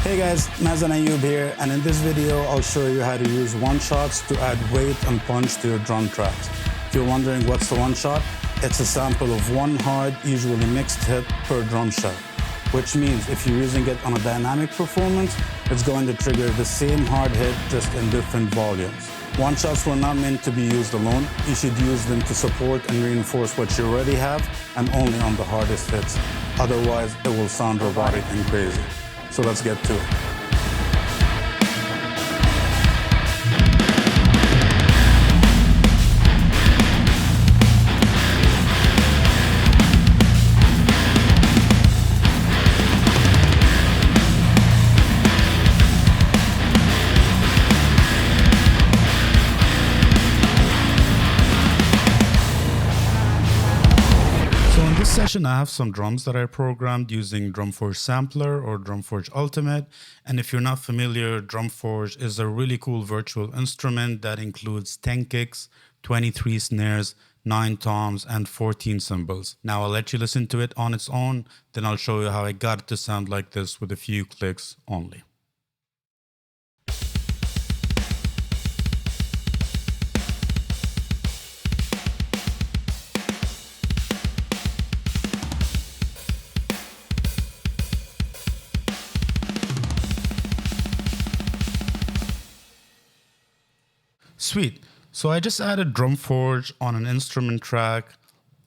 Hey guys, Mazen Ayoub here, and in this video I'll show you how to use one-shots to add weight and punch to your drum tracks. If you're wondering what's the one-shot, it's a sample of one hard, usually mixed hit per drum shell, which means if you're using it on a dynamic performance, it's going to trigger the same hard hit just in different volumes. One-shots were not meant to be used alone. You should use them to support and reinforce what you already have and only on the hardest hits. Otherwise, it will sound robotic and crazy. So let's get to it. In this session, I have some drums that I programmed using Drumforge Sampler or Drumforge Ultimate. And if you're not familiar, Drumforge is a really cool virtual instrument that includes 10 kicks, 23 snares, 9 toms, and 14 cymbals. Now I'll let you listen to it on its own, then I'll show you how I got it to sound like this with a few clicks only. Sweet. So I just added Drumforge on an instrument track,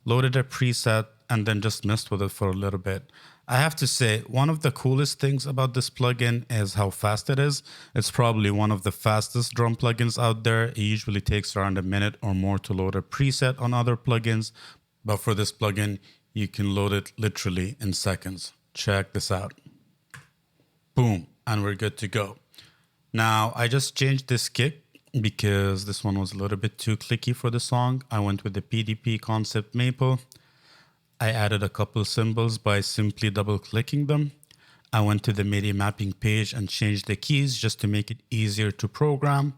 loaded a preset, and then just messed with it for a little bit. I have to say, one of the coolest things about this plugin is how fast it is. It's probably one of the fastest drum plugins out there. It usually takes around a minute or more to load a preset on other plugins, but for this plugin, you can load it literally in seconds. Check this out. Boom, and we're good to go. Now, I just changed this kick because this one was a little bit too clicky for the song. I went with the PDP Concept Maple. I added a couple cymbals by simply double-clicking them. I went to the MIDI mapping page and changed the keys just to make it easier to program.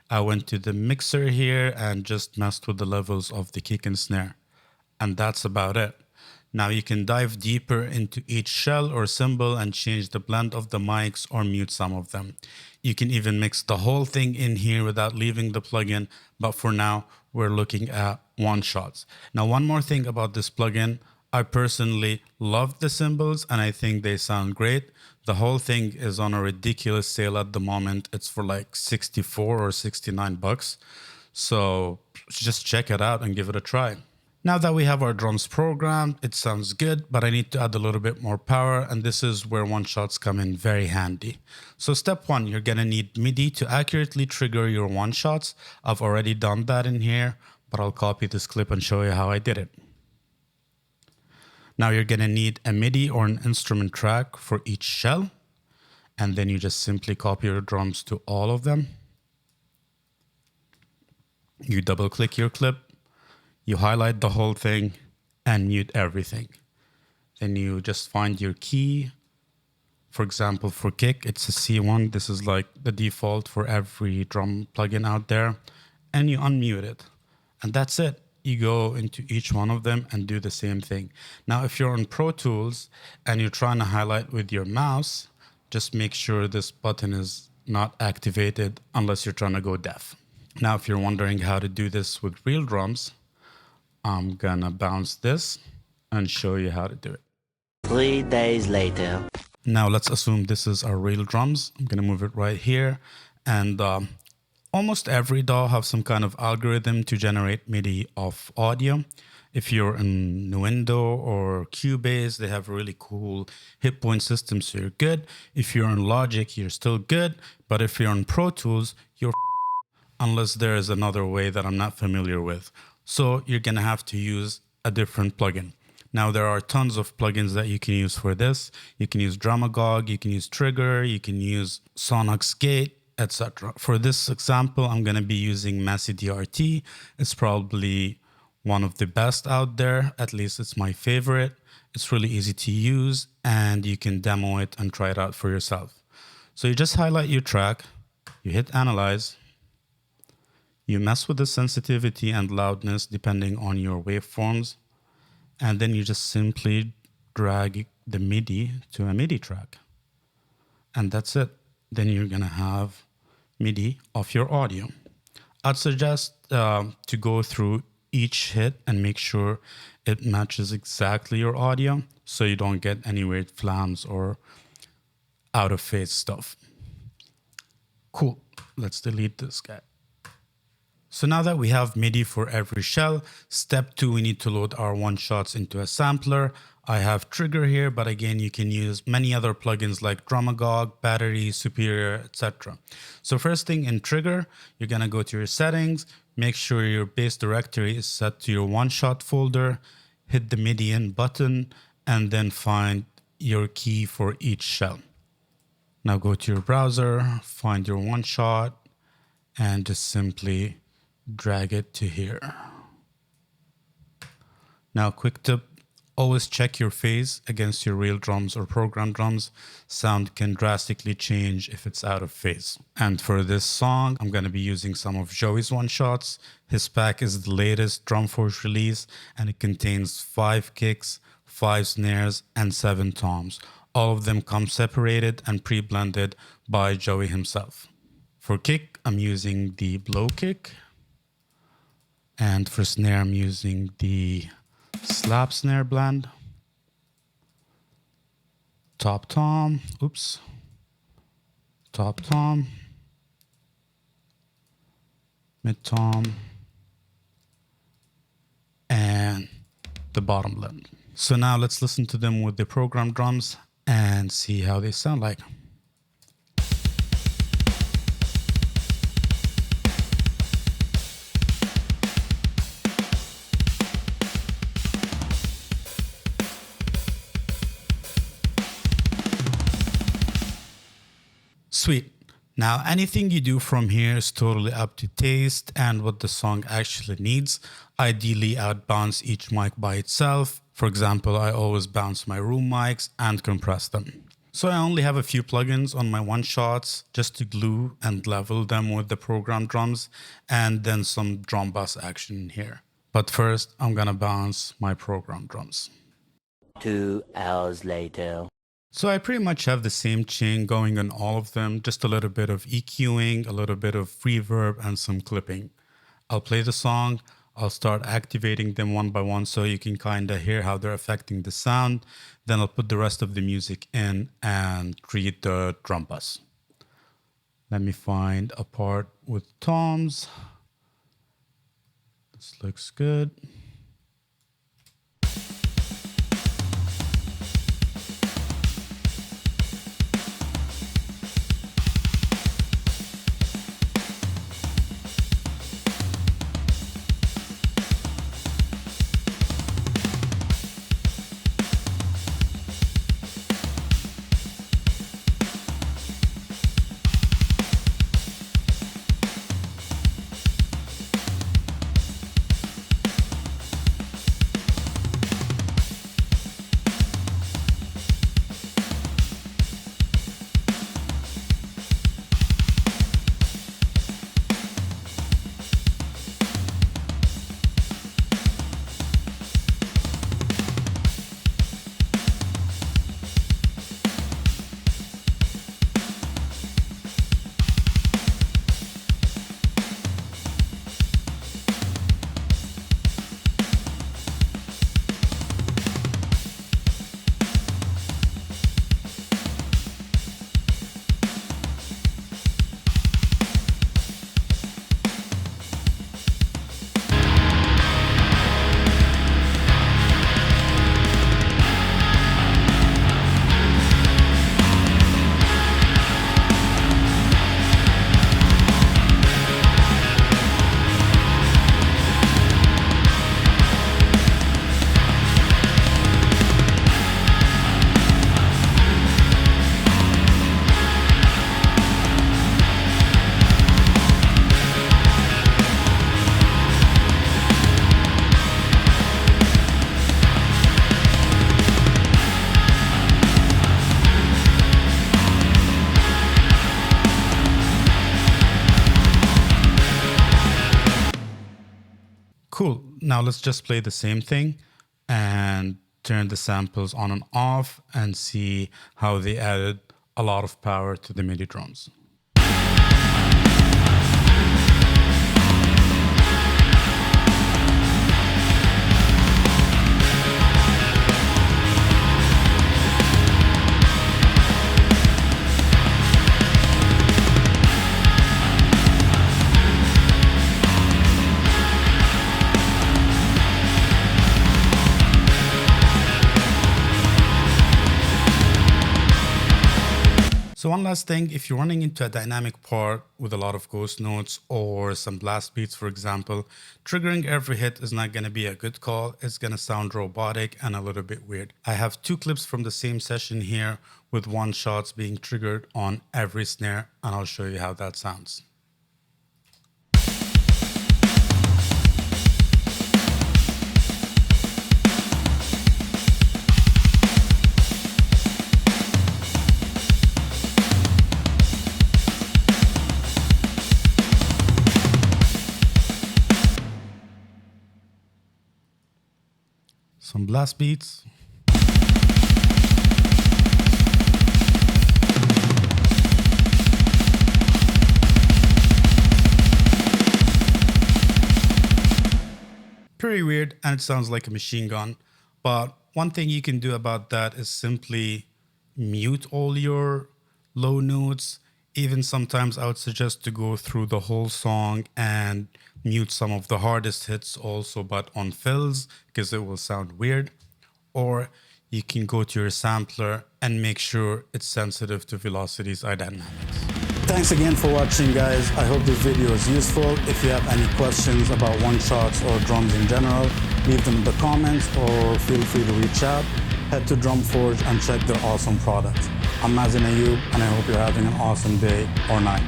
I went to the mixer here and just messed with the levels of the kick and snare. And that's about it. Now you can dive deeper into each shell or cymbal and change the blend of the mics or mute some of them. You can even mix the whole thing in here without leaving the plugin, but for now, we're looking at one-shots. Now, one more thing about this plugin, I personally love the cymbals and I think they sound great. The whole thing is on a ridiculous sale at the moment. It's for like 64 or 69 bucks. So just check it out and give it a try. Now that we have our drums programmed, it sounds good, but I need to add a little bit more power, and this is where one-shots come in very handy. So step one, you're gonna need MIDI to accurately trigger your one-shots. I've already done that in here, but I'll copy this clip and show you how I did it. Now you're gonna need a MIDI or an instrument track for each shell, and then you just simply copy your drums to all of them. You double-click your clip. You highlight the whole thing and mute everything. Then you just find your key. For example, for kick, it's a C1. This is like the default for every drum plugin out there. And you unmute it. And that's it. You go into each one of them and do the same thing. Now, if you're on Pro Tools and you're trying to highlight with your mouse, just make sure this button is not activated unless you're trying to go deaf. Now, if you're wondering how to do this with real drums, I'm gonna bounce this and show you how to do it. 3 days later. Now let's assume this is our real drums. I'm gonna move it right here. And almost every DAW have some kind of algorithm to generate MIDI of audio. If you're in Nuendo or Cubase, they have really cool hit point systems, so you're good. If you're in Logic, you're still good. But if you're in Pro Tools, you're unless there is another way that I'm not familiar with. So you're gonna have to use a different plugin. Now there are tons of plugins that you can use for this. You can use Drumagog, you can use Trigger, you can use Sonox Gate, etc. For this example, I'm gonna be using Massey DRT. It's probably one of the best out there, at least it's my favorite. It's really easy to use and you can demo it and try it out for yourself. So you just highlight your track, you hit Analyze, you mess with the sensitivity and loudness depending on your waveforms, and then you just simply drag the MIDI to a MIDI track. And that's it. Then you're gonna have MIDI of your audio. I'd suggest to go through each hit and make sure it matches exactly your audio so you don't get any weird flams or out of phase stuff. Cool. Let's delete this guy. So now that we have MIDI for every shell, step 2, we need to load our one-shots into a sampler. I have Trigger here, but again, you can use many other plugins like Drumagog, Battery, Superior, etc. So first thing in Trigger, you're gonna go to your settings, make sure your base directory is set to your one-shot folder, hit the MIDI in button, and then find your key for each shell. Now go to your browser, find your one-shot, and just simply drag it to here. Now, quick tip, always check your phase against your real drums or program drums. Sound can drastically change if it's out of phase. And for this song, I'm gonna be using some of Joey's one-shots. His pack is the latest Drumforge release, and it contains 5 kicks, 5 snares, and 7 toms. All of them come separated and pre-blended by Joey himself. For kick, I'm using the blow kick. And for snare, I'm using the slap snare blend. Top tom, top tom, mid tom, and the bottom blend. So now let's listen to them with the program drums and see how they sound like. Sweet. Now, anything you do from here is totally up to taste and what the song actually needs. Ideally, I would bounce each mic by itself. For example, I always bounce my room mics and compress them. So I only have a few plugins on my one-shots just to glue and level them with the program drums, and then some drum bass action here. But first, I'm gonna bounce my program drums. 2 hours later. So I pretty much have the same chain going on all of them, just a little bit of EQing, a little bit of reverb, and some clipping. I'll play the song, I'll start activating them one by one so you can kind of hear how they're affecting the sound. Then I'll put the rest of the music in and create the drum bass. Let me find a part with toms. This looks good. Cool. Now let's just play the same thing and turn the samples on and off and see how they added a lot of power to the MIDI drums. So one last thing, if you're running into a dynamic part with a lot of ghost notes or some blast beats, for example, triggering every hit is not going to be a good call. It's going to sound robotic and a little bit weird. I have 2 clips from the same session here with one shots being triggered on every snare, and I'll show you how that sounds. Some blast beats. Pretty weird, and it sounds like a machine gun. But one thing you can do about that is simply mute all your low notes. Even sometimes I would suggest to go through the whole song and mute some of the hardest hits also, but on fills, because it will sound weird. Or you can go to your sampler and make sure it's sensitive to velocities or dynamics. Thanks again for watching, guys. I hope this video is useful. If you have any questions about one-shots or drums in general, leave them in the comments or feel free to reach out. Head to Drumforge and check their awesome products. I'm Mazen Ayoub, and I hope you're having an awesome day or night.